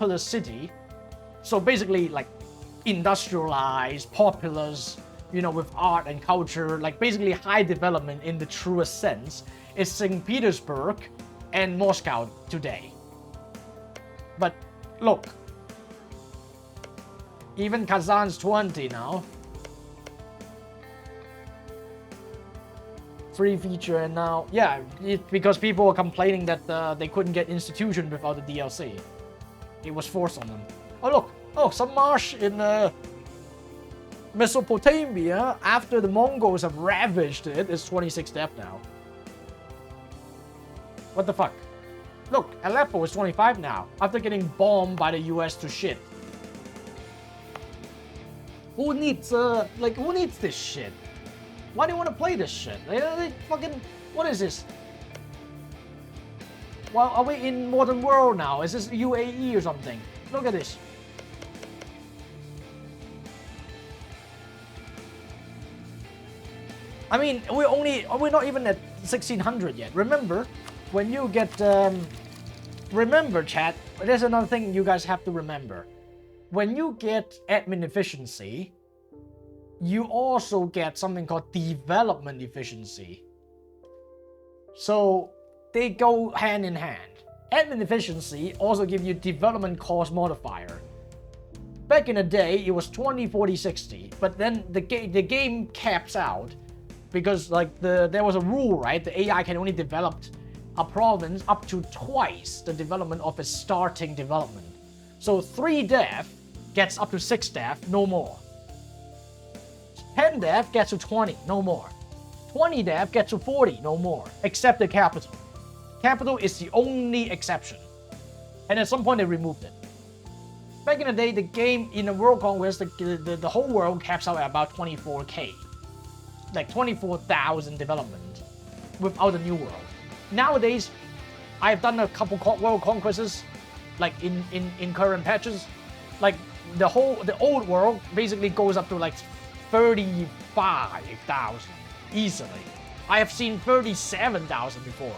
populous city, so basically like industrialized, populous, you know, with art and culture, like basically high development in the truest sense, is St. Petersburg and Moscow today. But look, even Kazan's 20 now. Free feature, and now, yeah, because people were complaining that they couldn't get Institution without the DLC. It was forced on them. Oh look, oh, some marsh in Mesopotamia, after the Mongols have ravaged it, is 26 death now. What the fuck? Look, Aleppo is 25 now, after getting bombed by the US to shit. Who needs, who needs this shit? Why do you want to play this shit? They fucking, what is this? Well, are we in modern world now? Is this UAE or something? Look at this. I mean, we're not even at 1600 yet. Remember, when you get, remember chat, there's another thing you guys have to remember. When you get admin efficiency, you also get something called development efficiency. So they go hand in hand. Admin efficiency also gives you development cost modifier. Back in the day, it was 20, 40, 60, but then the game caps out because like there was a rule, right? The AI can only develop a province up to twice the development of its starting development. So 3 dev gets up to 6 dev, no more. 10 dev gets to 20, no more. 20 dev gets to 40, no more. Except the capital. Capital is the only exception. And at some point they removed it. Back in the day, the game in the World Conquest, the whole world caps out at about 24k. Like 24,000 development without the new world. Nowadays, I've done a couple world conquests, like in current patches. Like the old world basically goes up to like 35,000 easily. I have seen 37,000 before.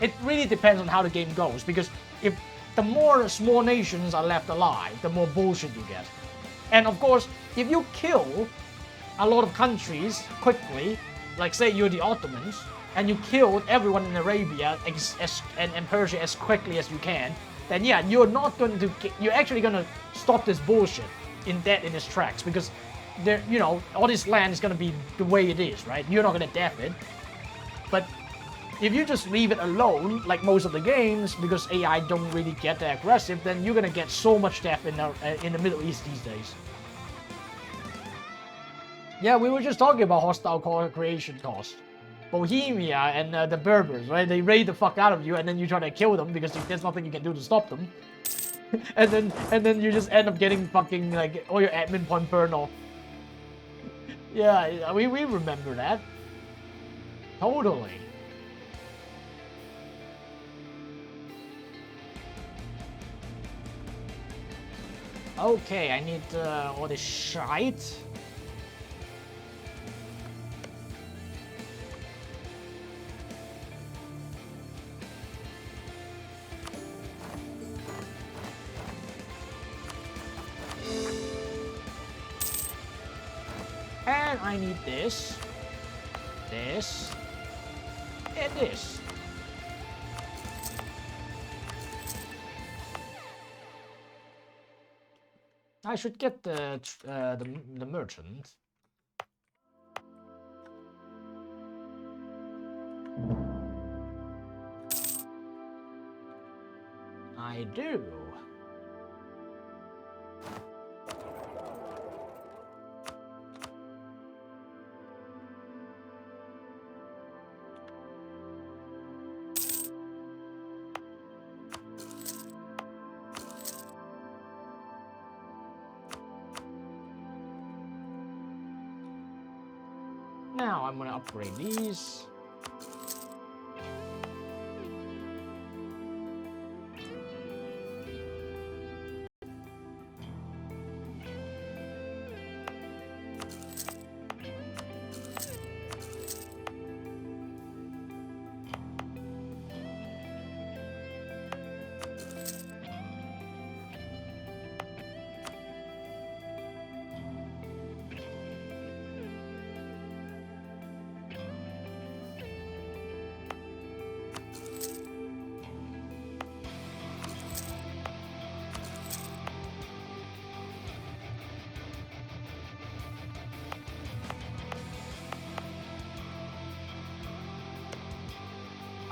It really depends on how the game goes, because if the more small nations are left alive, the more bullshit you get. And of course, if you kill a lot of countries quickly, like say you're the Ottomans, and you killed everyone in Arabia and Persia as quickly as you can, then yeah, you're actually gonna stop this bullshit in its tracks, because there, you know, all this land is gonna be the way it is, right? You're not gonna def it. But if you just leave it alone, like most of the games, because AI don't really get that aggressive, then you're gonna get so much def in the Middle East these days. Yeah, we were just talking about hostile creation cost. Bohemia and the Berbers, right? They raid the fuck out of you, and then you try to kill them because there's nothing you can do to stop them. and then you just end up getting fucking like all your admin point burned off. Yeah, we remember that. Totally. Okay, I need all this shite. And I need this, this, and this. I should get the merchant. I do. Now I'm gonna upgrade these.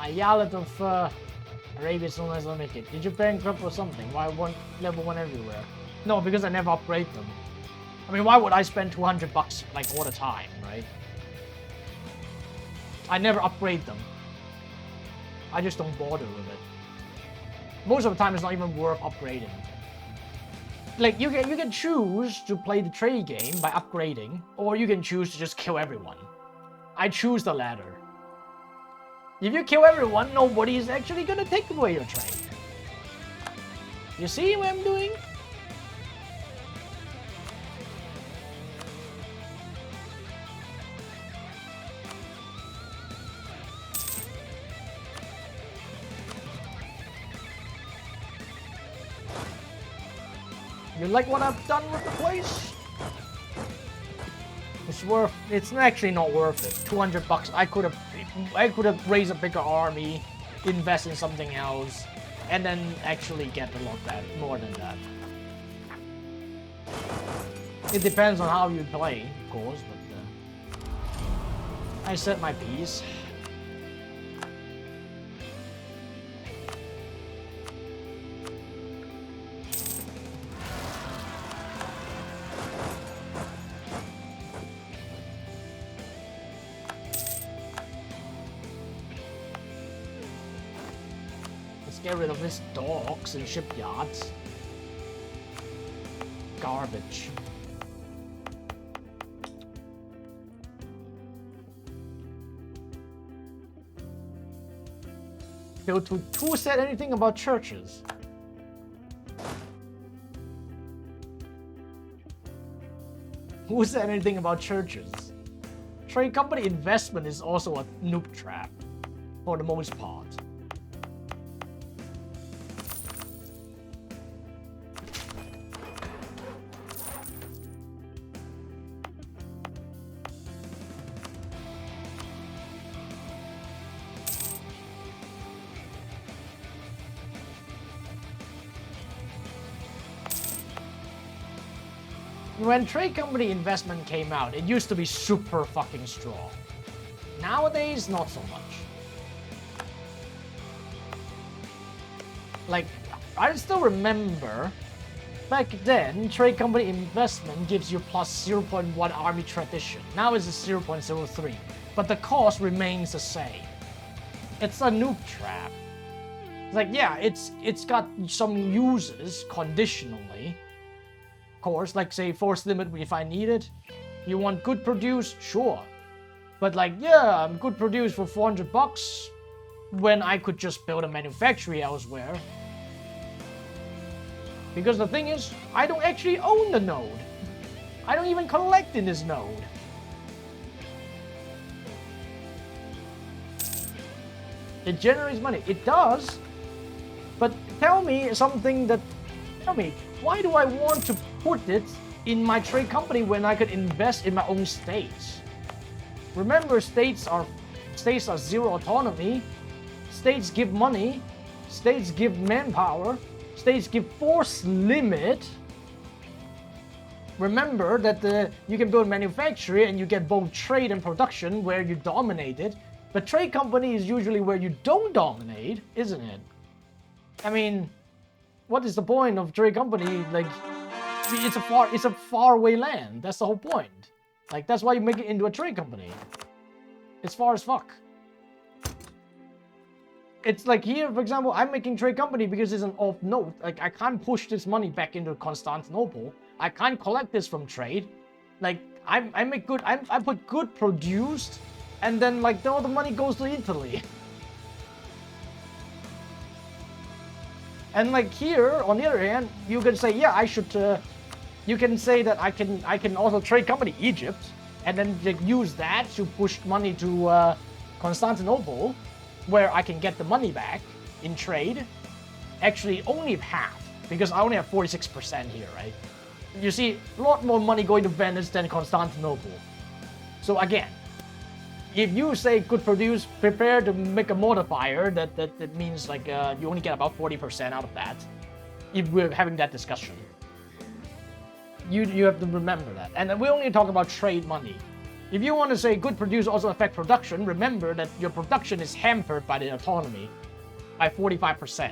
Ayalet of Arabia is not limited. Did you bankrupt or something? Why level 1 everywhere? No, because I never upgrade them. I mean, why would I spend 200 bucks like all the time, right? I never upgrade them. I just don't bother with it. Most of the time, it's not even worth upgrading. Like, you can choose to play the trade game by upgrading, or you can choose to just kill everyone. I choose the latter. If you kill everyone, nobody is actually gonna take away your trade. You see what I'm doing? You like what I've done with the place? It's actually not worth it. 200 bucks. I could have raised a bigger army, invest in something else, and then actually get a lot more than that. It depends on how you play, of course, but I said my piece. Get rid of his docks and shipyards. Garbage. Who said anything about churches? Who said anything about churches? Trade company investment is also a noob trap, for the most part. When trade company investment came out, it used to be super fucking strong. Nowadays, not so much. Like, I still remember, back then, trade company investment gives you plus 0.1 army tradition. Now it's 0.03, but the cost remains the same. It's a noob trap. It's like, yeah, it's got some uses conditionally. Course, like say force limit if I need it. You want good produce, sure, but like, yeah, I'm good produce for 400 bucks when I could just build a manufactory elsewhere. Because the thing is, I don't actually own the node. I don't even collect in this node. It generates money. It does, but tell me, why do I want to put it in my trade company when I could invest in my own states? Remember, states are zero autonomy. States give money. States give manpower. States give force limit. Remember that you can build manufacturing and you get both trade and production where you dominate it. But trade company is usually where you don't dominate, isn't it? I mean, what is the point of trade company? Like, it's a far away land. That's the whole point. Like, that's why you make it into a trade company. It's far as fuck. It's like here, for example, I'm making trade company because it's an off node. Like, I can't push this money back into Constantinople. I can't collect this from trade. Like, I put good produced, and then like all the money goes to Italy. And like here, on the other hand, you can say, yeah, I should. You can say that I can also trade company Egypt, and then use that to push money to Constantinople, where I can get the money back in trade. Actually, only half, because I only have 46% here, right? You see, a lot more money going to Venice than Constantinople. So again, if you say could produce, prepare to make a modifier, that means like you only get about 40% out of that. If we're having that discussion, you have to remember that. And we only talk about trade money. If you want to say good produce also affect production, remember that your production is hampered by the autonomy by 45%.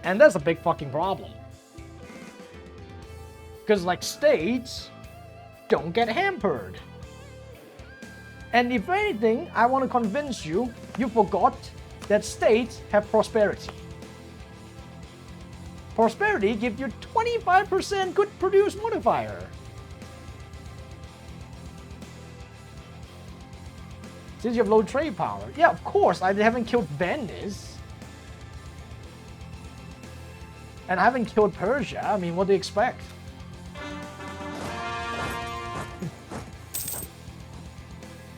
And that's a big fucking problem. Because like states don't get hampered. And if anything, I want to convince you, you forgot that states have prosperity. Prosperity gives you 25% good produce modifier. Since you have low trade power. Yeah, of course, I haven't killed Venice. And I haven't killed Persia. I mean, what do you expect?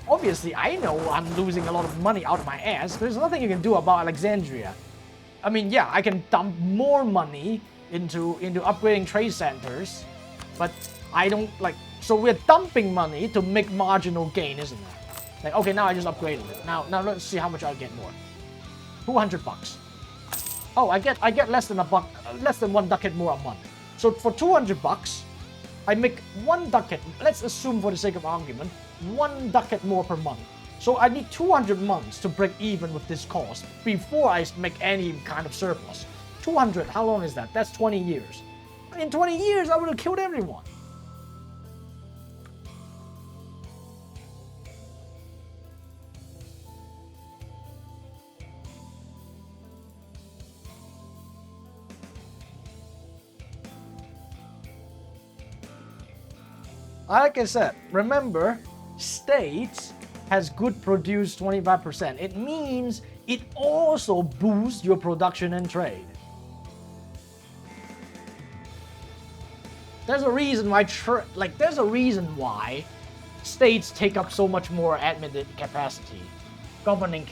Obviously, I know I'm losing a lot of money out of my ass. There's nothing you can do about Alexandria. I mean, yeah, I can dump more money into upgrading trade centers, but I don't like. So we're dumping money to make marginal gain, isn't it? Like, okay, now I just upgraded it. Now let's see how much I'll get more. $200. Oh, I get less than less than 1 ducat more a month. So for $200, I make 1 ducat. Let's assume, for the sake of argument, 1 ducat more per month. So I need 200 months to break even with this cost before I make any kind of surplus. 200, how long is that? That's 20 years. In 20 years, I would have killed everyone. Like I said, remember, states has good produce 25%. It means it also boosts your production and trade. There's a reason why there's a reason why states take up so much more admin capacity, governing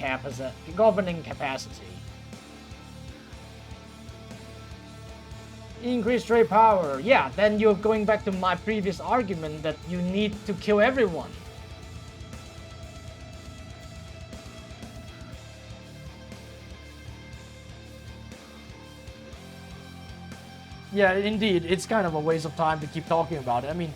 capacity. Increase trade power. Yeah, then you're going back to my previous argument that you need to kill everyone. Yeah, indeed, it's kind of a waste of time to keep talking about it. I mean,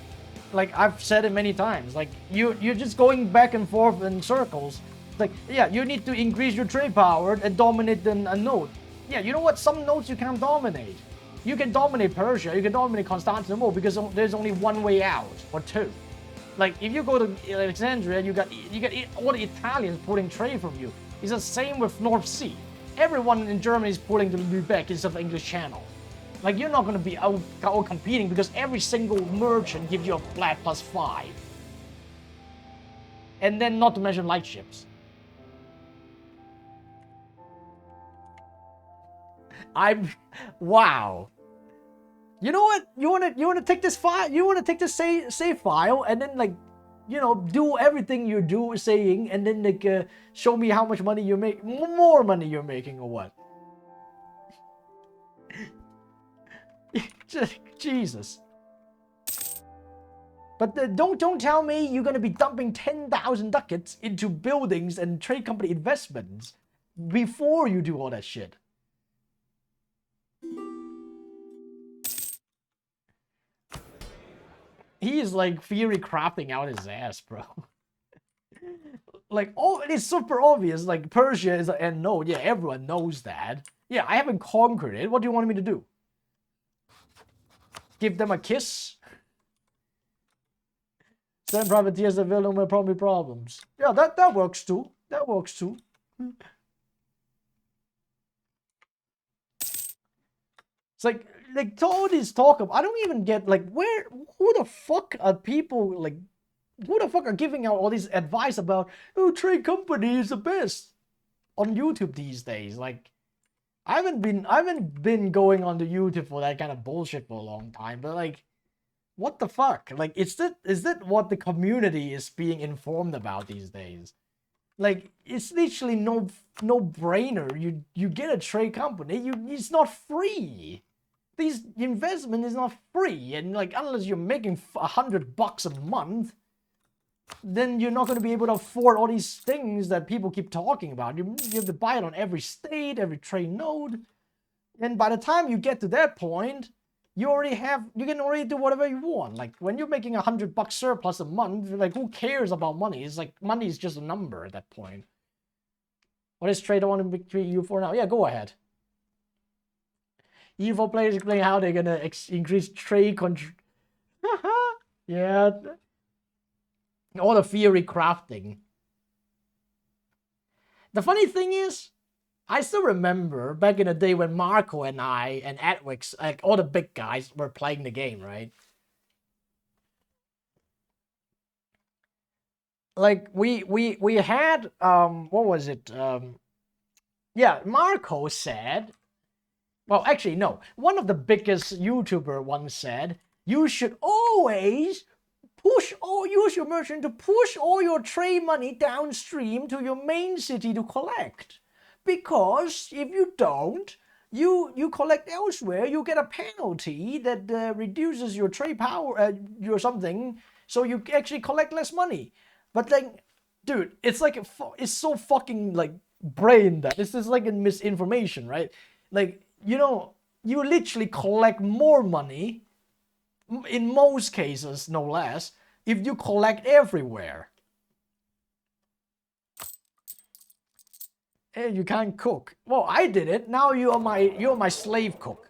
like I've said it many times, like you're just going back and forth in circles. Like, yeah, you need to increase your trade power and dominate a node. Yeah, you know what? Some nodes you can't dominate. You can dominate Persia, you can dominate Constantinople because there's only one way out, or two. Like, if you go to Alexandria, you got all the Italians pulling trade from you. It's the same with North Sea. Everyone in Germany is pulling to Lübeck instead of the English Channel. Like, you're not going to be out competing because every single merchant gives you a flat +5. And then not to mention light ships. Wow. You know what? You wanna take this file? You wanna take this save file and then, like, you know, do everything you're saying, and then like show me how much money you make, more money you're making, or what? Jesus. But don't tell me you're gonna be dumping 10,000 ducats into buildings and trade company investments before you do all that shit. He is like theory crafting out his ass, bro. Like, oh, it's super obvious. Like, Persia is an end node. Yeah, everyone knows that. Yeah, I haven't conquered it. What do you want me to do? Give them a kiss? Send privateers that will no probably problems. Yeah, that works too. That works too. It's like all this talk of, I don't even get, like, who the fuck are people, like, who the fuck are giving out all this advice about, oh, trade company is the best on YouTube these days? Like, I haven't been going on the YouTube for that kind of bullshit for a long time, but like, what the fuck? Like, is that what the community is being informed about these days? Like, it's literally no brainer. You get a trade company, it's not free. This investment is not free, and like, unless you're making $100 a month, then you're not going to be able to afford all these things that people keep talking about. You have to buy it on every state, every trade node, and by the time you get to that point, you can already do whatever you want. Like when you're making $100 surplus a month, like who cares about money? It's like money is just a number at that point. What is trade on between EU4 now? Yeah, go ahead. EU4 players explain how they're gonna increase trade control. Yeah. All the theory crafting. The funny thing is, I still remember back in the day when Marco and I and Adwix, like all the big guys, were playing the game, right? Like we had what was it? Yeah, Marco said. Well, actually, no. One of the biggest YouTuber once said, you should always use your merchant to push all your trade money downstream to your main city to collect. Because if you don't, you collect elsewhere, you get a penalty that reduces your trade power, your something, so you actually collect less money. But like, dude, it's like it's so fucking like brain that this is like a misinformation, right? Like, you know, you literally collect more money, in most cases, no less, if you collect everywhere. Hey, you can't cook. Well, I did it. Now you're my slave cook.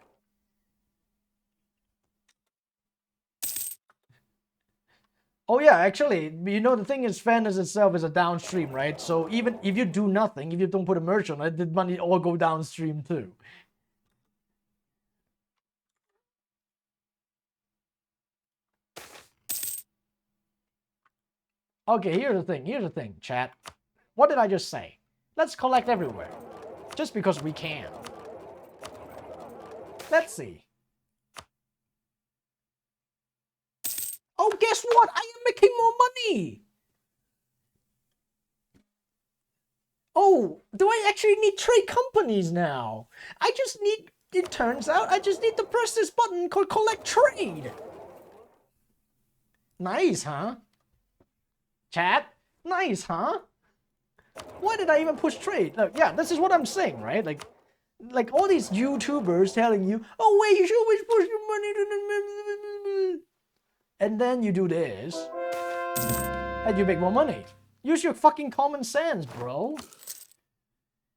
Oh yeah, actually, you know, the thing is, fairness itself is a downstream, right? So even if you do nothing, if you don't put a merch on it, the money all go downstream too. Okay, here's the thing, chat. What did I just say? Let's collect everywhere. Just because we can. Let's see. Oh, guess what? I am making more money! Oh, do I actually need trade companies now? I just need, it turns out, I just need to press this button called collect trade. Nice, huh? Chat? Nice, huh? Why did I even push trade? Look, yeah, this is what I'm saying, right? Like all these YouTubers telling you, oh wait, you should always push your money to the... And then you do this, and you make more money. Use your fucking common sense, bro.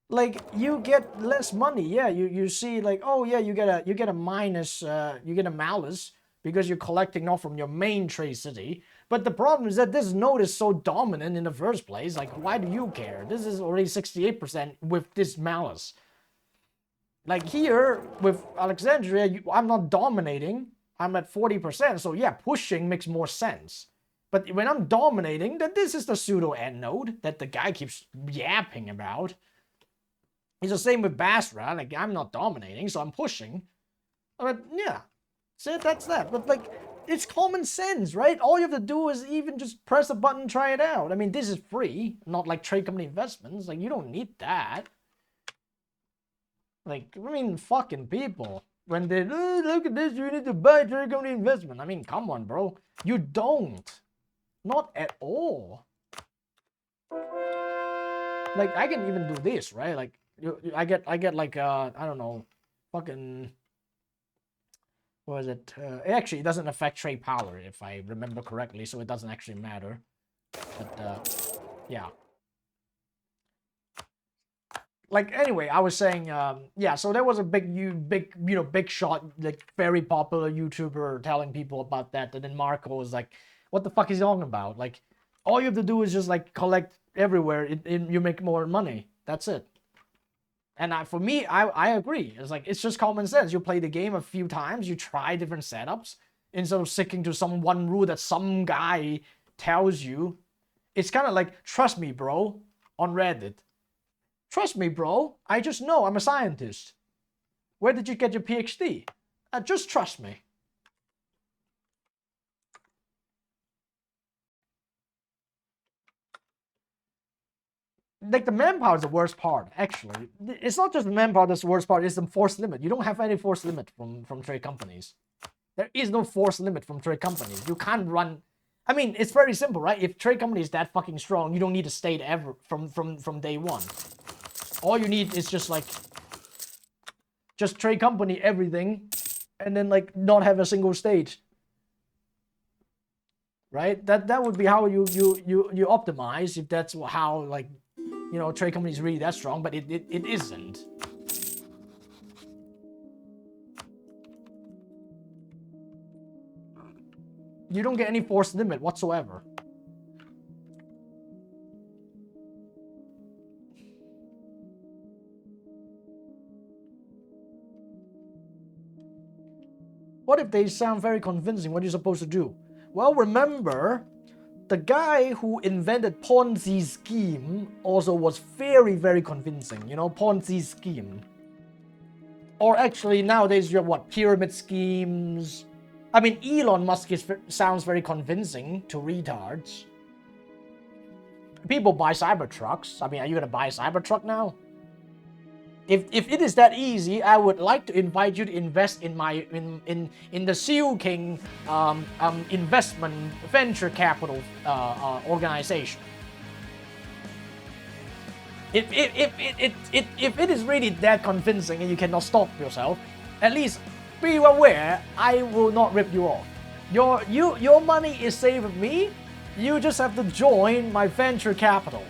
Like, you get less money, yeah, you see like, oh yeah, you get a minus, you get a malus, because you're collecting not from your main trade city. But the problem is that this node is so dominant in the first place, like, why do you care? This is already 68% with this malus. Like here, with Alexandria, I'm not dominating, I'm at 40%, so yeah, pushing makes more sense. But when I'm dominating, then this is the pseudo end node that the guy keeps yapping about. It's the same with Basra, like, I'm not dominating, so I'm pushing. But yeah, so that's that. But like, it's common sense, right? All you have to do is even just press a button, try it out. I mean, this is free, not like trade company investments. Like, you don't need that. Like, I mean, fucking people. When they, oh, look at this, you need to buy trade company investment. I mean, come on, bro. You don't. Not at all. Like, I can even do this, right? Like, I get like, I don't know, fucking... What is it? Actually, it doesn't affect trade power, if I remember correctly, so it doesn't actually matter. But, yeah. Like, anyway, I was saying, yeah, so there was a big shot, like, very popular YouTuber telling people about that, and then Marco was like, what the fuck is he talking about? Like, all you have to do is just, like, collect everywhere, you make more money. That's it. And for me, I agree. It's like, it's just common sense. You play the game a few times, you try different setups, instead of sticking to some one rule that some guy tells you. It's kind of like, trust me, bro, on Reddit. Trust me, bro. I just know I'm a scientist. Where did you get your PhD? Just trust me. Like, the manpower is the worst part, actually. It's not just the manpower that's the worst part, it's the force limit. You don't have any force limit from trade companies. There is no force limit from trade companies. You can't run... I mean, it's very simple, right? If trade company is that fucking strong, you don't need a state ever from day one. All you need is just, like... Just trade company everything, and then like not have a single state. Right? That would be how you optimize, if that's how, like, you know, trade company is really that strong, but it isn't. You don't get any force limit whatsoever. What if they sound very convincing? What are you supposed to do? Well, remember, the guy who invented Ponzi scheme also was very, very convincing. You know, Ponzi scheme. Or actually, nowadays you have what? Pyramid schemes. I mean, Elon Musk sounds very convincing to retards. People buy Cybertrucks. I mean, are you gonna buy a Cybertruck now? If it is that easy, I would like to invite you to invest in my in the Siu-King investment venture capital organization. If it is really that convincing and you cannot stop yourself, at least be aware I will not rip you off. Your money is safe with me. You just have to join my venture capital.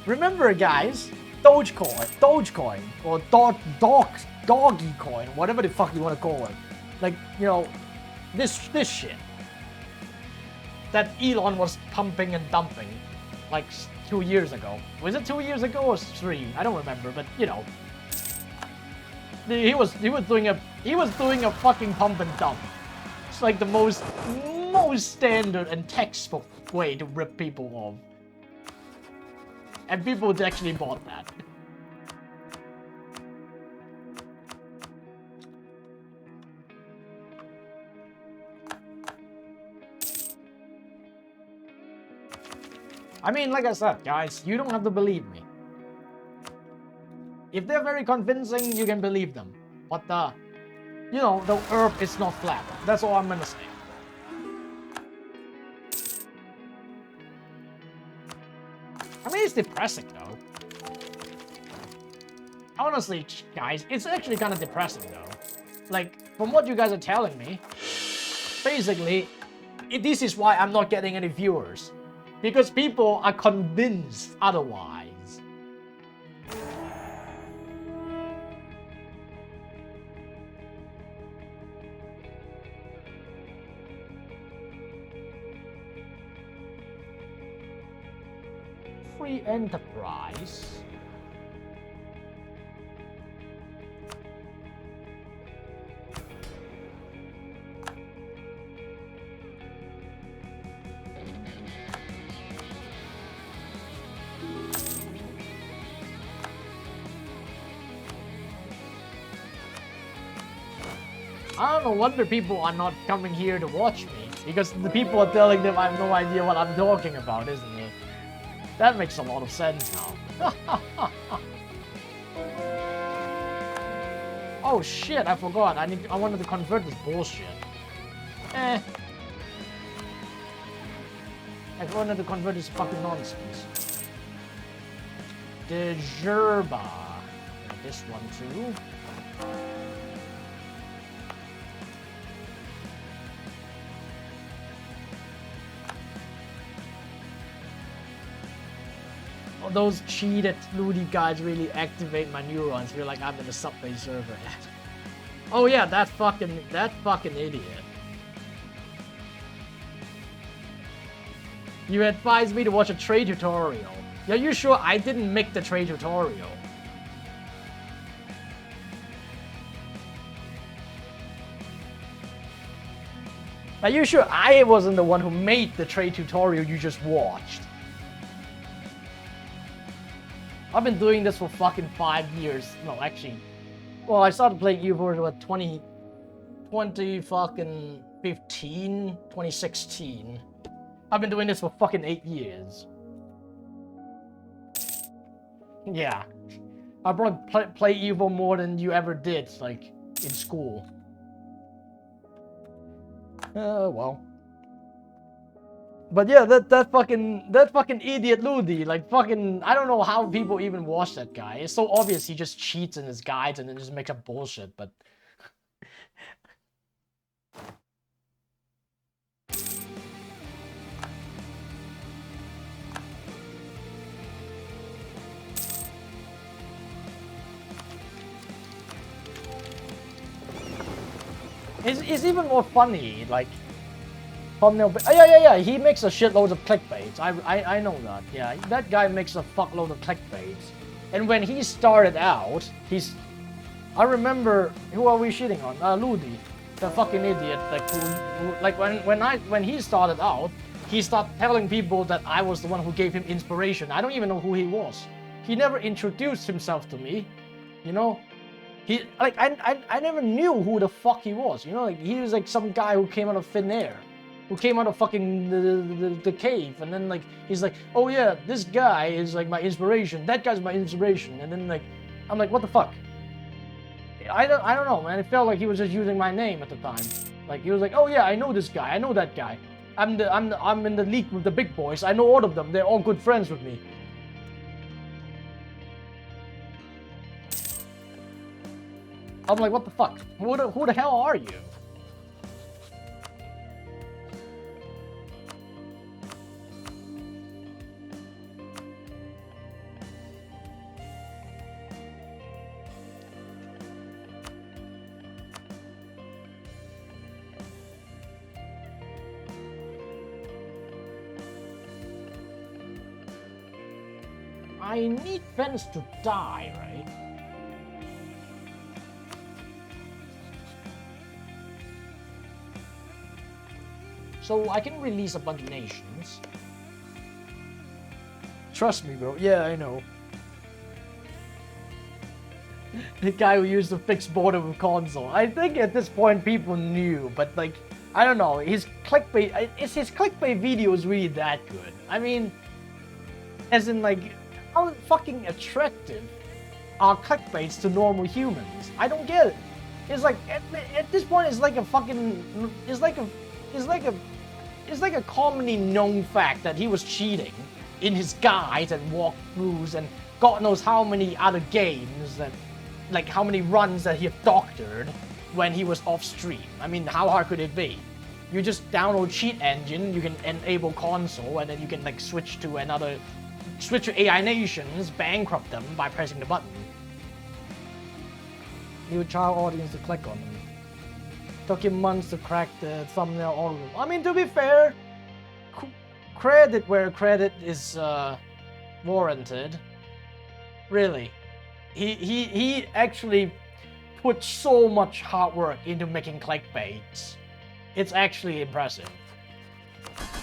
Remember, guys, Dogecoin, or Doggy Coin, whatever the fuck you want to call it. Like, you know, this shit that Elon was pumping and dumping like 2 years ago. Was it 2 years ago or 3? I don't remember, but you know, he was doing a fucking pump and dump. It's like the most standard and textbook way to rip people off. And people actually bought that. I mean, like I said, guys, you don't have to believe me. If they're very convincing, you can believe them. But you know, the earth is not flat. That's all I'm gonna say. I mean, it's depressing, though. Honestly, guys, it's actually kind of depressing, though. Like, from what you guys are telling me, basically, this is why I'm not getting any viewers. Because people are convinced otherwise. Free enterprise. I don't know wonder people are not coming here to watch me, because the people are telling them I have no idea what I'm talking about, isn't it? That makes a lot of sense now. Oh shit, I forgot. I wanted to convert this bullshit. I wanted to convert this fucking nonsense. The Jerba. This one too. Those cheated Ludi guys really activate my neurons. Feel like I'm in a Subway server. Oh yeah, that fucking idiot. You advised me to watch a trade tutorial. Are you sure I didn't make the trade tutorial? Are you sure I wasn't the one who made the trade tutorial you just watched? I've been doing this for fucking 5 years. No, actually. Well, I started playing EU4 what, 20 fucking 15, 2016. I've been doing this for fucking 8 years. Yeah. I probably play EU4 more than you ever did, like, in school. Well. But yeah, that fucking idiot Ludi, like fucking, I don't know how people even watch that guy. It's so obvious he just cheats in his guides and then just makes up bullshit, but it's even more funny, like thumbnail. Yeah. He makes a shitload of clickbaits. I know that. Yeah, that guy makes a fuckload of clickbaits. And when he started out, I remember, who are we shitting on? Ludi, the fucking idiot. Like when he started out, he started telling people that I was the one who gave him inspiration. I don't even know who he was. He never introduced himself to me, you know. I never knew who the fuck he was, you know. Like he was like some guy who came out of thin air, who came out of fucking the cave, and then like he's like, oh yeah, this guy is like my inspiration. That guy's my inspiration, and then like I'm like, what the fuck? I don't know, man. It felt like he was just using my name at the time. Like he was like, oh yeah, I know this guy, I know that guy. I'm in the league with the big boys. I know all of them. They're all good friends with me. I'm like, what the fuck? Who the hell are you? I need Venice to die, right? So I can release a bunch of nations. Trust me, bro. Yeah, I know. The guy who used the fixed border with console. I think at this point people knew, but like, I don't know. His clickbait, is his clickbait videos really that good? I mean, as in like, how fucking attractive are clickbaits to normal humans? I don't get it. It's like, at this point, it's like a fucking, it's like a commonly known fact that he was cheating in his guides and walkthroughs and God knows how many other games that, like how many runs that he had doctored when he was off stream. I mean, how hard could it be? You just download cheat engine, you can enable console, and then you can like switch to AI nations, bankrupt them by pressing the button. New child audience to click on them. Took him months to crack the thumbnail algorithm. I mean, to be fair, credit where credit is warranted. Really, he actually put so much hard work into making clickbaits. It's actually impressive.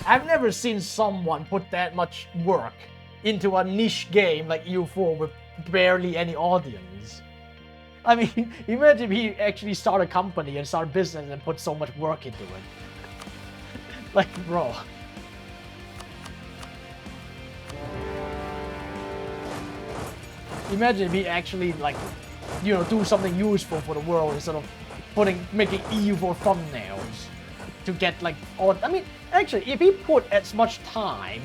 I've never seen someone put that much work into a niche game like EU4 with barely any audience. I mean, imagine if he actually started a company and started a business and put so much work into it. Like, bro. Imagine if he actually, like, you know, do something useful for the world instead of making EU4 thumbnails to get, like, all. I mean, actually, if he put as much time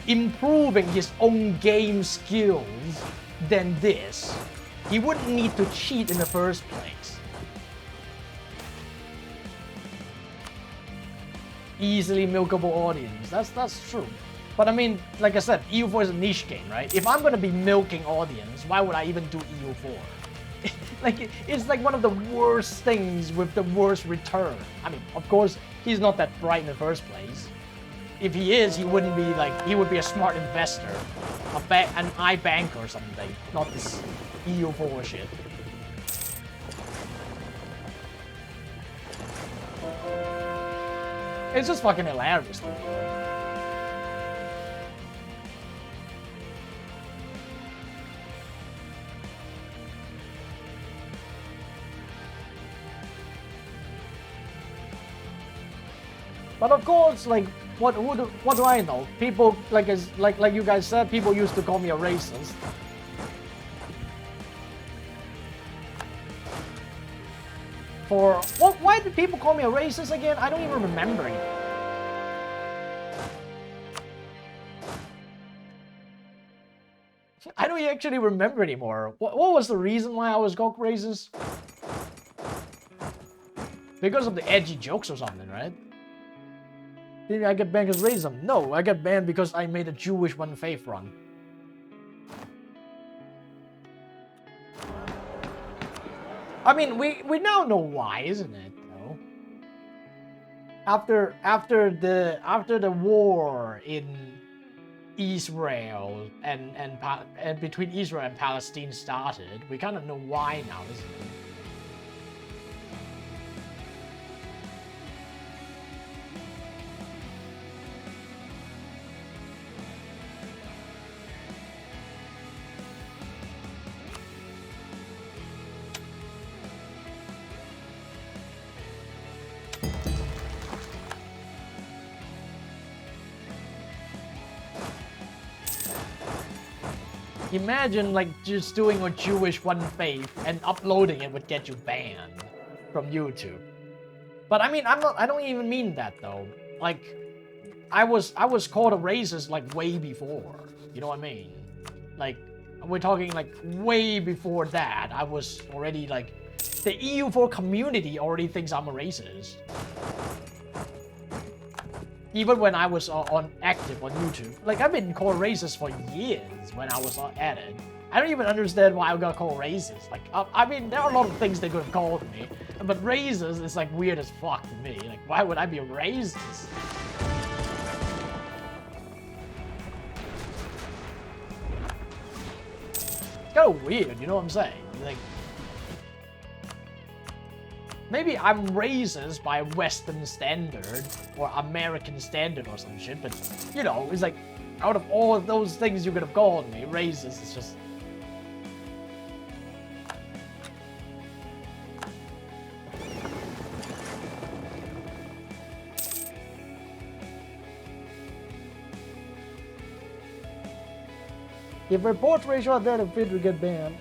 improving his own game skills than this, he wouldn't need to cheat in the first place. Easily milkable audience. That's true. But I mean, like I said, EU4 is a niche game, right? If I'm gonna be milking audience, why would I even do EU4? Like, it's like one of the worst things with the worst return. I mean, of course, he's not that bright in the first place. If he is, he wouldn't be like, he would be a smart investor, an iBank or something, not this EU4 shit. It's just fucking hilarious to me. But of course, like, what do I know? People, like you guys said, people used to call me a racist. Why did people call me a racist again? I don't even remember it. I don't actually remember anymore. What was the reason why I was called racist? Because of the edgy jokes or something, right? Did I get banned because racism? No, I got banned because I made a Jewish one faith run. I mean, we now know why, isn't it? Though. After the war in Israel and between Israel and Palestine started, we kind of know why now, isn't it? Imagine like just doing a Jewish one faith and uploading it would get you banned from YouTube. But I mean, I don't even mean that though. Like, I was called a racist like way before. You know what I mean? Like, we're talking like way before that. I was already like, the EU4 community already thinks I'm a racist. Even when I was active on YouTube. Like, I've been called racist for years when I was at it. I don't even understand why I got called racist. Like, I mean, there are a lot of things they could have called me, but racist is like weird as fuck to me. Like, why would I be a racist? It's kind of weird, you know what I'm saying? Like, maybe I'm racist by Western standard or American standard or some shit, but you know, it's like out of all of those things you could have called me, racist is just. If report ratio are there, the vid will get banned.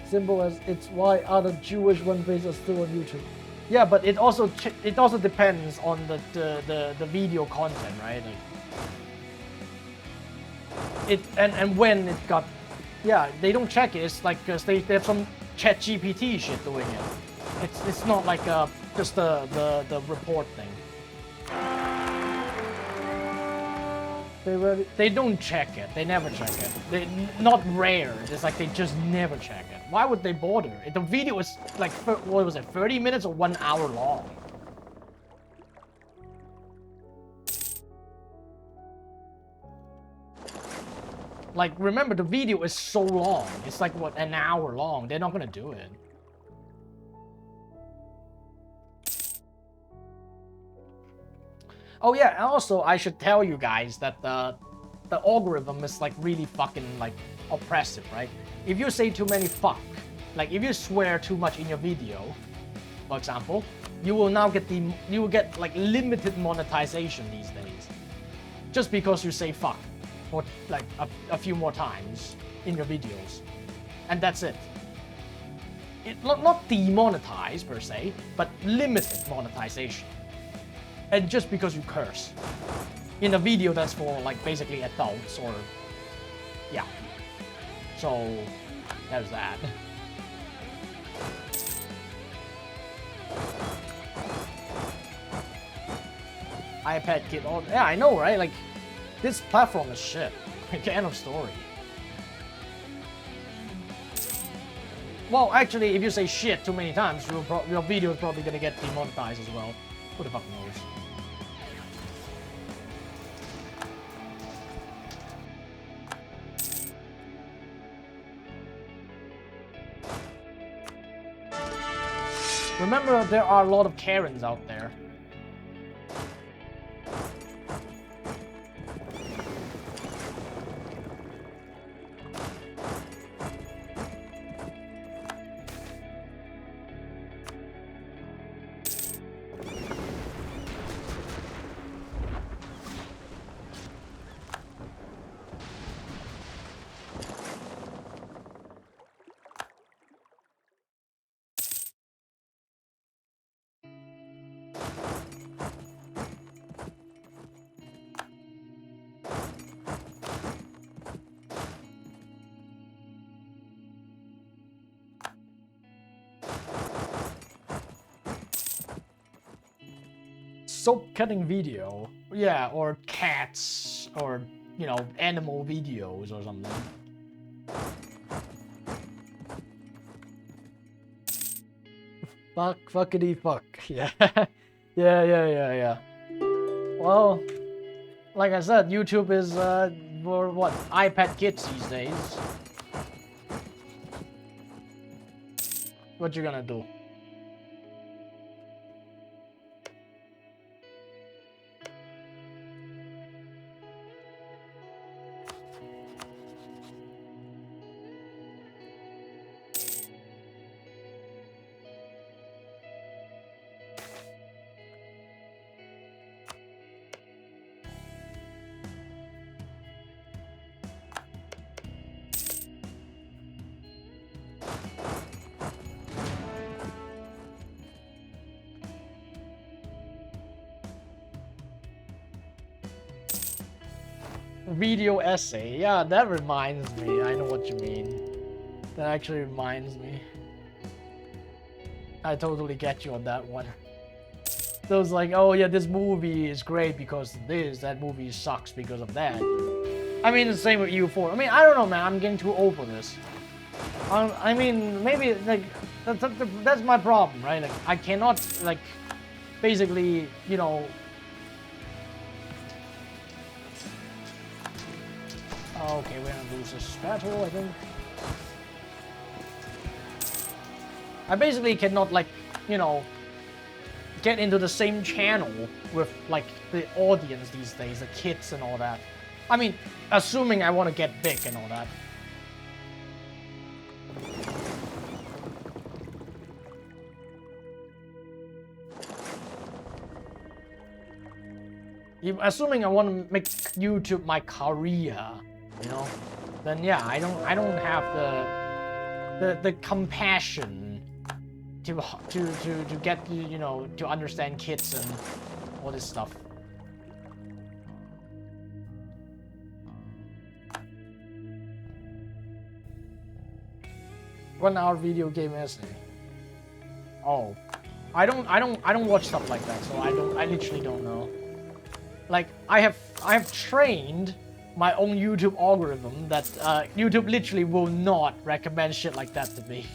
Simple as it's why other Jewish one faces are still on YouTube. Yeah, but it also depends on the video content, right? Like, and when it got, yeah, they don't check it. It's like because they have some ChatGPT shit doing it. It's not like just the report thing. They don't check it. They never check it. They not rare. It's like they just never check it. Why would they bother? The video is like, what was it, 30 minutes or 1 hour long? Like, remember, the video is so long. It's like, what, an hour long. They're not gonna do it. Oh yeah, and also I should tell you guys that the algorithm is like really fucking like oppressive, right? If you say too many fuck, like if you swear too much in your video, for example, you will get like limited monetization these days, just because you say fuck for like a few more times in your videos, and that's it. Not demonetized per se, but limited monetization. And just because you curse in a video that's for like basically adults or yeah, so there's that. iPad kid, oh yeah, I know, right? Like, this platform is shit. Like, end of story. Well, actually, if you say shit too many times, your video is probably gonna get demonetized as well. Who the fuck knows? Remember, there are a lot of Karens out there. soap cutting video. Yeah, or cats, or, you know, animal videos or something. Fuckity fuck. Yeah. Yeah. Well, like I said, YouTube is for what, iPad kids these days. What you gonna do? Video essay. Yeah, that reminds me. I know what you mean. That actually reminds me. I totally get you on that one. So it's like, oh yeah, this movie is great because of this. That movie sucks because of that. I mean, the same with EU4. I mean, I don't know, man. I'm getting too old for this. I mean, maybe like that's my problem, right? Like, I cannot like basically, you know. Okay, we're gonna lose this battle, I think. I basically cannot, like, you know, get into the same channel with, like, the audience these days, the kids and all that. I mean, assuming I want to get big and all that. Assuming I want to make YouTube my career, you know, then yeah, I don't have the compassion to get, you know, to understand kids and all this stuff. One-hour video game essay. Oh, I don't watch stuff like that, so I literally don't know. Like, I have trained my own YouTube algorithm that YouTube literally will not recommend shit like that to me.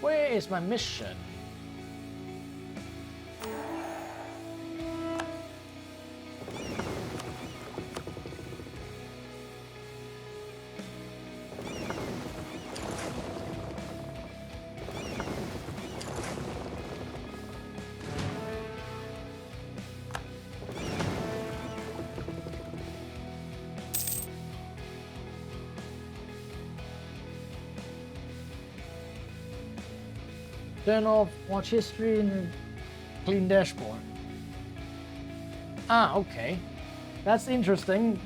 Where is my mission? Turn off watch history and clean dashboard. Ah, okay. That's interesting.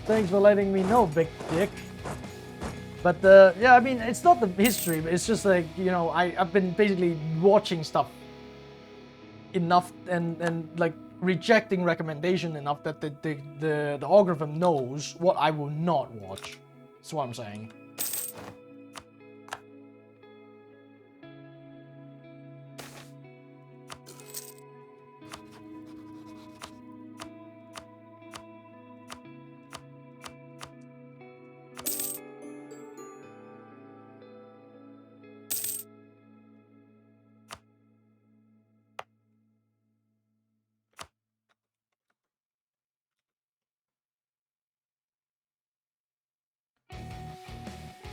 Thanks for letting me know, big dick. But yeah, I mean, it's not the history, but it's just like, you know, I've been basically watching stuff enough and like rejecting recommendation enough that the algorithm knows what I will not watch. That's what I'm saying.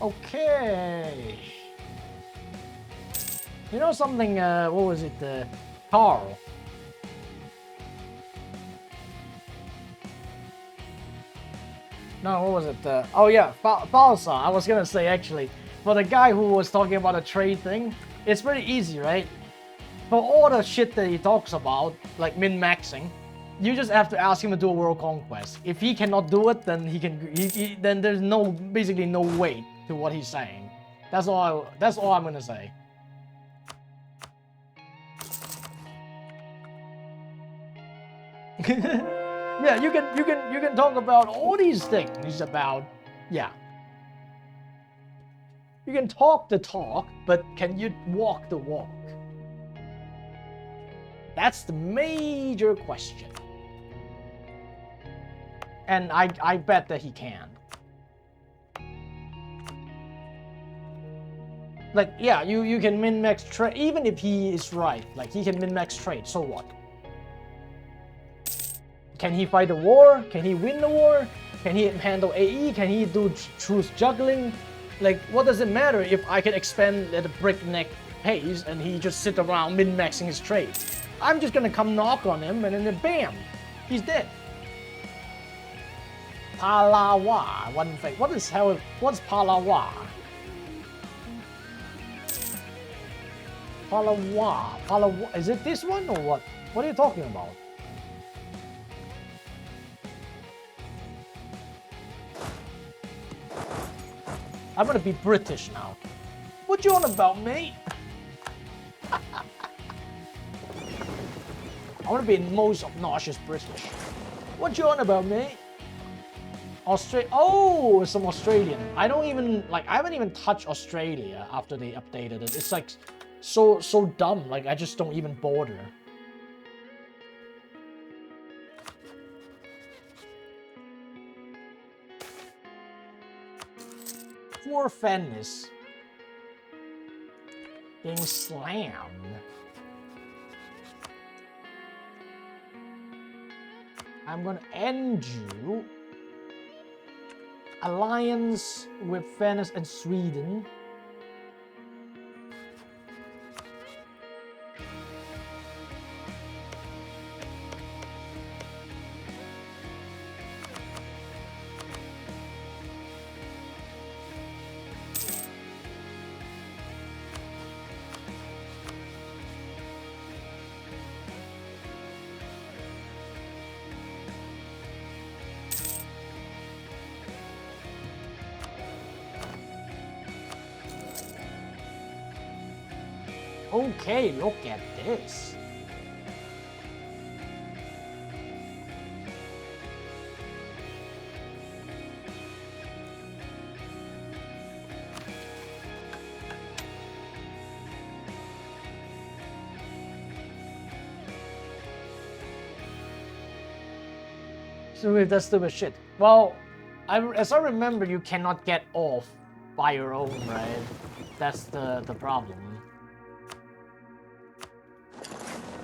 Okay. You know something, what was it, Carl? No, what was it? Oh yeah, Balsa. I was gonna say actually, for the guy who was talking about a trade thing, it's pretty easy, right? For all the shit that he talks about, like min-maxing, you just have to ask him to do a world conquest. If he cannot do it, then then there's basically no weight to what he's saying. That's all I'm gonna say. Yeah, you can talk about all these things about, yeah. You can talk the talk, but can you walk the walk? That's the major question. And I bet that he can. Like, yeah, you can min-max trade, even if he is right. Like, he can min-max trade, so what? Can he fight the war? Can he win the war? Can he handle AE? Can he do truce juggling? Like, what does it matter if I can expand at a breakneck pace and he just sit around min-maxing his trade? I'm just gonna come knock on him and then bam, he's dead. Palawa, one thing. What's Palawa? Palawa, is it this one or what? What are you talking about? I'm gonna be British now. What you on about, mate? I wanna be the most obnoxious British. What you on about, mate? Oh, some Australian. I haven't even touched Australia after they updated it. It's like so dumb. Like, I just don't even bother. Poor Fennis being slammed. I'm gonna end you. Alliance with Venice and Sweden. Okay, look at this. So with that stupid shit. Well, as I remember, you cannot get off by your own, right? That's the problem.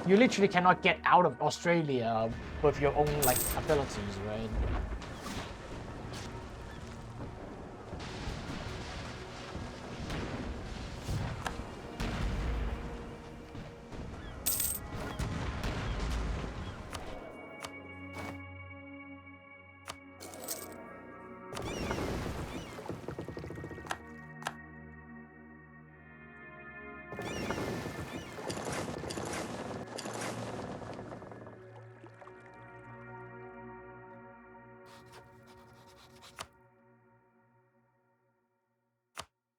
You literally cannot get out of Australia with your own, like, abilities, right?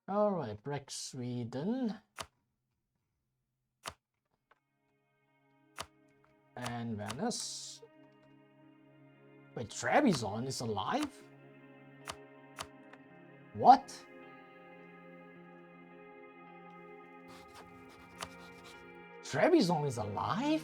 Alright, break Sweden. And Venice. Wait, Trebizond is alive? What? Trebizond is alive?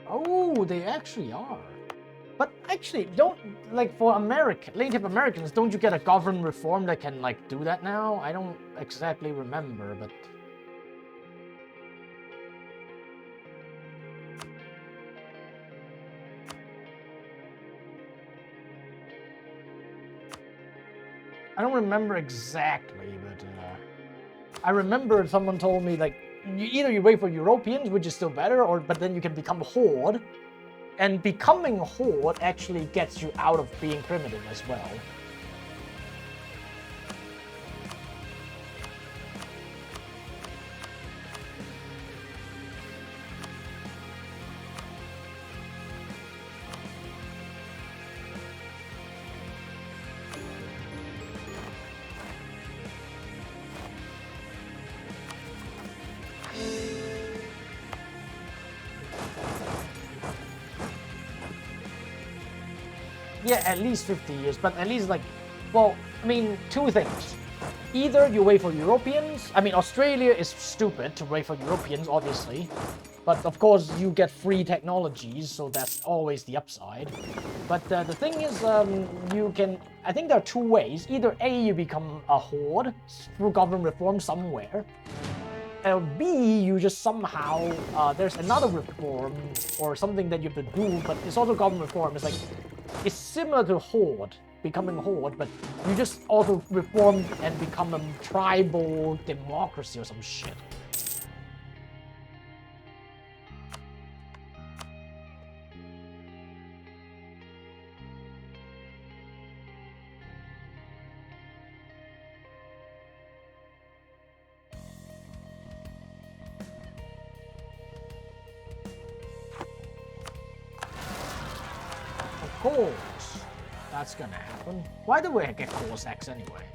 Oh, they actually are. actually, don't, like, for Native Americans, don't you get a government reform that can, like, do that now? I don't exactly remember, but... I don't remember exactly, but I remember someone told me, like, either you wait for Europeans, which is still better, but then you can become Horde, and becoming Horde actually gets you out of being primitive as well. Yeah, at least 50 years, but at least, like, well, I mean, two things. Either you wait for Europeans, I mean, Australia is stupid to wait for Europeans, obviously, but of course you get free technologies, so that's always the upside. But the thing is, you can, I think there are two ways. Either A, you become a Horde through government reform somewhere, or B, you just somehow, there's another reform or something that you have to do, but it's also government reform. It's like, it's similar to Horde, becoming Horde, but you just also reform and become a tribal democracy or some shit. Of course, that's gonna happen. Why do we get Cossacks anyway?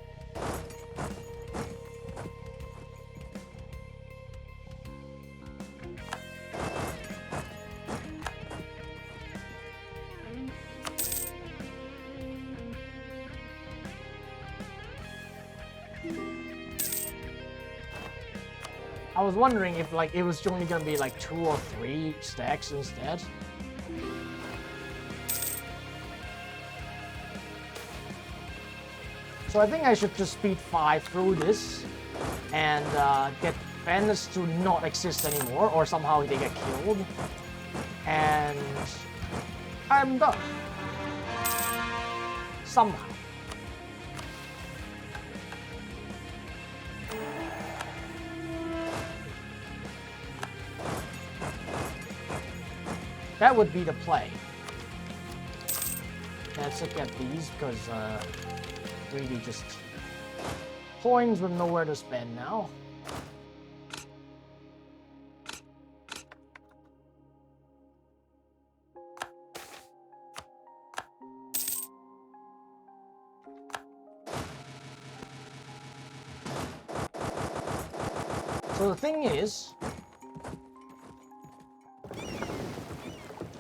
I was wondering if, like, it was only gonna be like 2 or 3 stacks instead. So I think I should just speed 5 through this and get bandits to not exist anymore, or somehow they get killed. And I'm done. Somehow. That would be the play. Let's look at these, because really just coins with nowhere to spend now.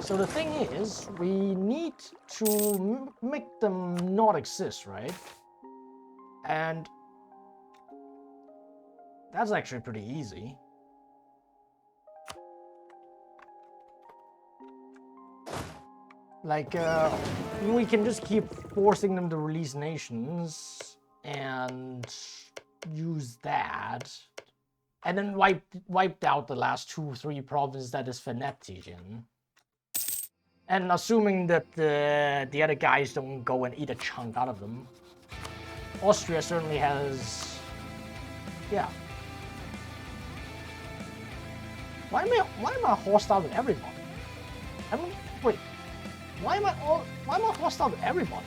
So the thing is, we need to make them not exist, right? And that's actually pretty easy. Like, we can just keep forcing them to release nations and use that. And then wiped out the last 2-3 provinces that is Venetian. And assuming that the other guys don't go and eat a chunk out of them. Austria certainly has... yeah. Why am I hostile to everybody? I mean, wait. Why am I hostile to everybody?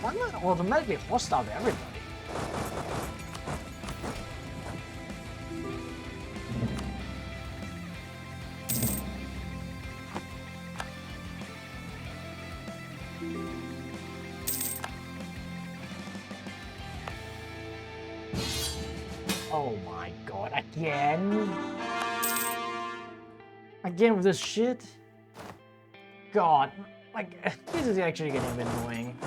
Why am I automatically hostile to everybody? Oh my god, again? Again with this shit? God, like, this is actually getting a bit annoying.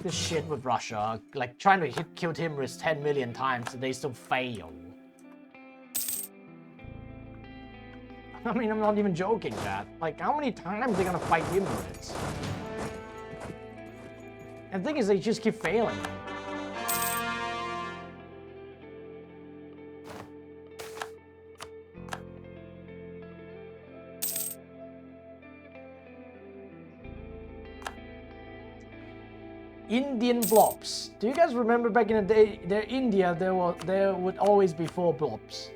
this shit with Russia. Like, trying to kill Timorous 10 million times and they still fail. I mean, I'm not even joking, chat. Like, how many times are they gonna fight Timorous? And the thing is, they just keep failing. Indian blobs. Do you guys remember back in the day, there would always be 4 blobs.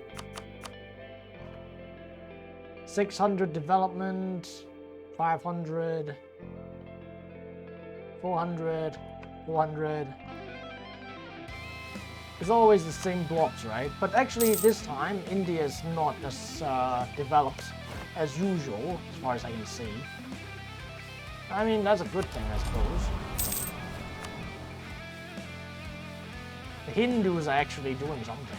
600 development, 500, 400, 400. It's always the same blobs, right? But actually this time, India is not as developed as usual, as far as I can see. I mean, that's a good thing, I suppose. The Hindus are actually doing something.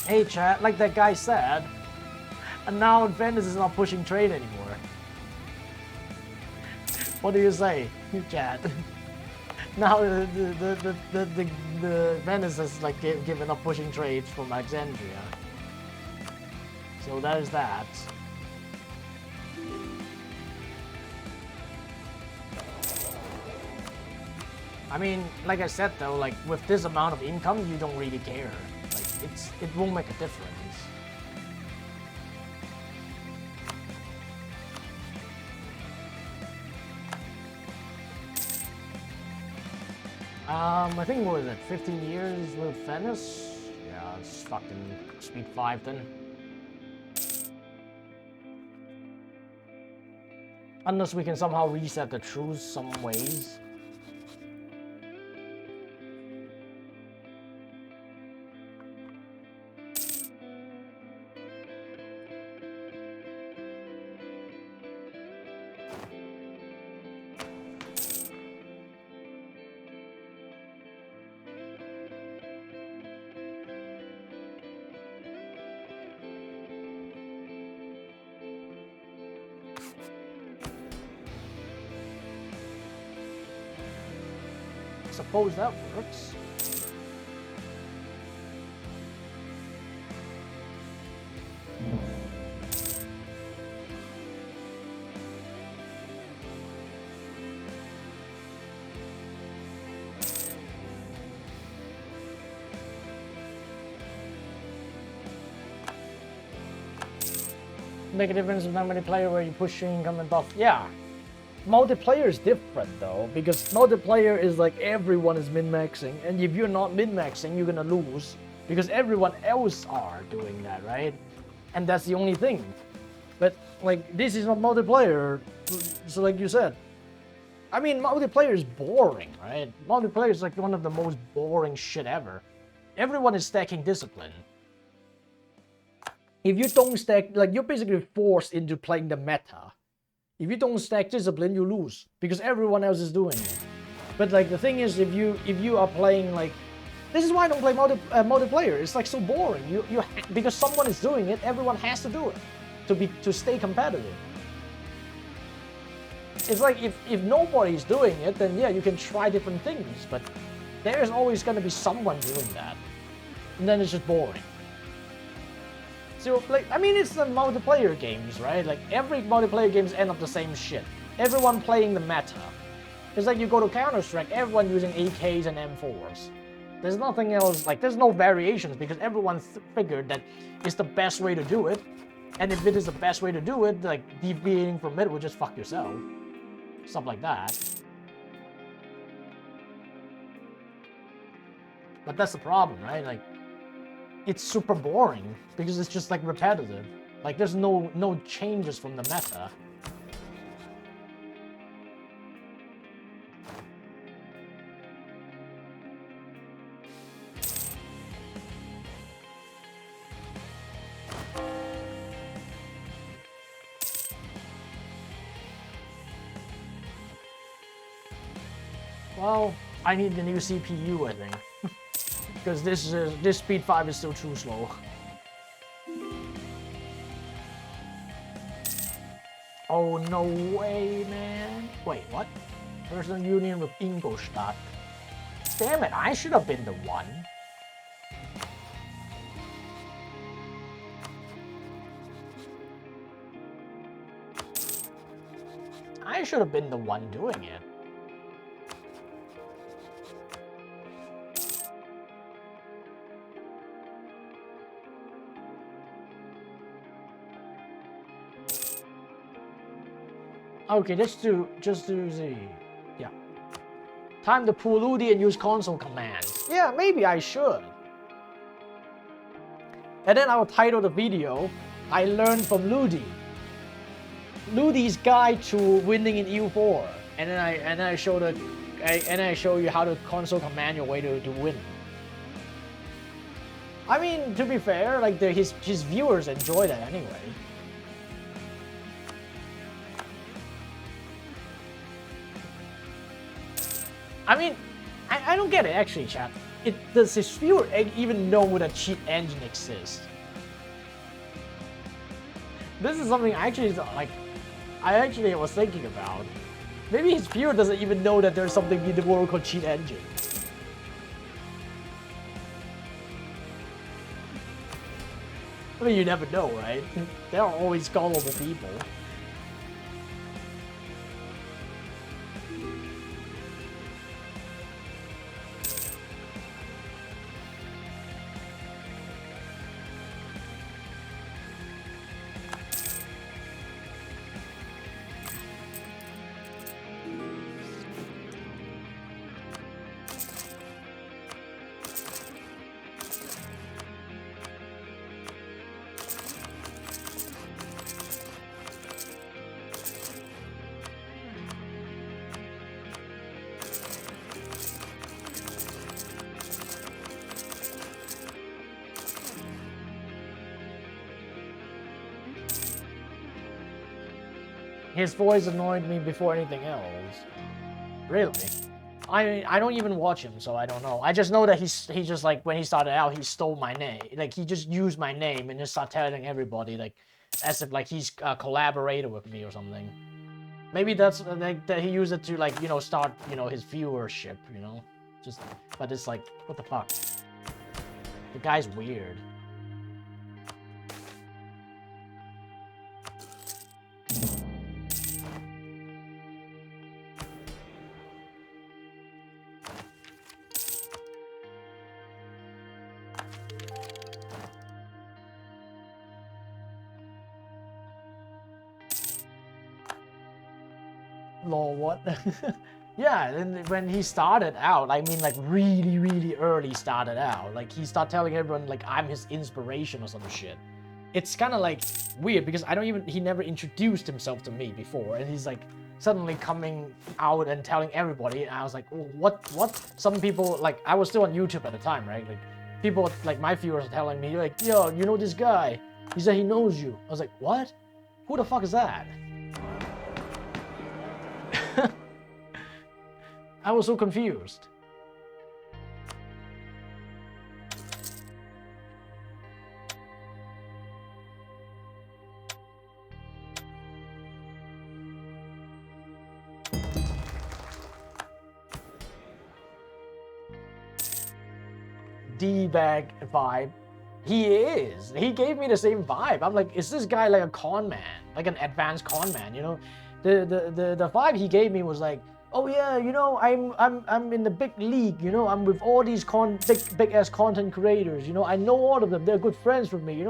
Hey chat, like that guy said, and now Venice is not pushing trade anymore. What do you say, chat? Now the Venice has like given up pushing trades from Alexandria. So there's that. I mean, like I said though, like with this amount of income, you don't really care. Like it won't make a difference. I think, what was it, 15 years with Venice? Yeah, it's fucking speed 5 then. Unless we can somehow reset the truce some ways. Suppose that works. Make a difference with how many players where you pushing income and buff. Yeah. Multiplayer is different though, because multiplayer is like everyone is min-maxing, and if you're not min-maxing, you're gonna lose, because everyone else are doing that, right? And that's the only thing. But like, this is not multiplayer, so like you said, I mean, multiplayer is boring, right? Multiplayer is like one of the most boring shit ever. Everyone is stacking discipline. If you don't stack, like, you're basically forced into playing the meta. If you don't stack discipline, you lose because everyone else is doing it. But like the thing is, if you are playing like, this is why I don't play multiplayer. It's like so boring. Because someone is doing it, everyone has to do it to stay competitive. It's like if nobody's doing it, then yeah, you can try different things. But there's always gonna be someone doing that, and then it's just boring. So, like, I mean, it's the multiplayer games, right? Like, every multiplayer games end up the same shit. Everyone playing the meta. It's like you go to Counter-Strike, everyone using AKs and M4s. There's nothing else, like, there's no variations because everyone figured that it's the best way to do it. And if it is the best way to do it, like, deviating from it will just fuck yourself. Stuff like that. But that's the problem, right? Like, it's super boring because it's just like repetitive. Like there's no changes from the meta. Well, I need the new CPU, I think. Because this speed 5 is still too slow. Oh, no way, man. Wait, what? Personal union with Ingolstadt. Damn it, I should have been the one. I should have been the one doing it. Okay, just do the, yeah. Time to pull Ludi and use console commands. Yeah, maybe I should. And then I'll title the video, I learned from Ludi. Ludi's guide to winning in EU4. And then I show you how to console command your way to win. I mean, to be fair, like his viewers enjoy that anyway. I mean, I don't get it actually, chat. Does his viewer even know that cheat engine exists? This is something I actually was thinking about. Maybe his viewer doesn't even know that there's something in the world called cheat engine. I mean, you never know, right? There are always gullible people. His voice annoyed me before anything else. Really? I don't even watch him, so I don't know. I just know that he just like when he started out, he stole my name. Like he just used my name and just started telling everybody like as if like he's a collaborator with me or something. Maybe that's like that he used it to like start his viewership. Just but it's like what the fuck. The guy's weird. Lol, what? Yeah, and when he started out, I mean like really early started out, like he started telling everyone like I'm his inspiration or some shit. It's kind of like weird because he never introduced himself to me before, and he's like suddenly coming out and telling everybody, and I was like, oh, what? Some people, like I was still on YouTube at the time, right? Like people like my viewers are telling me like, yo, you know this guy? He said he knows you. I was like, what? Who the fuck is that? I was so confused. D-bag vibe. He is. He gave me the same vibe. I'm like, is this guy like a con man? Like an advanced con man, The vibe he gave me was like, oh yeah, I'm in the big league, I'm with all these big ass content creators, I know all of them, they're good friends with me,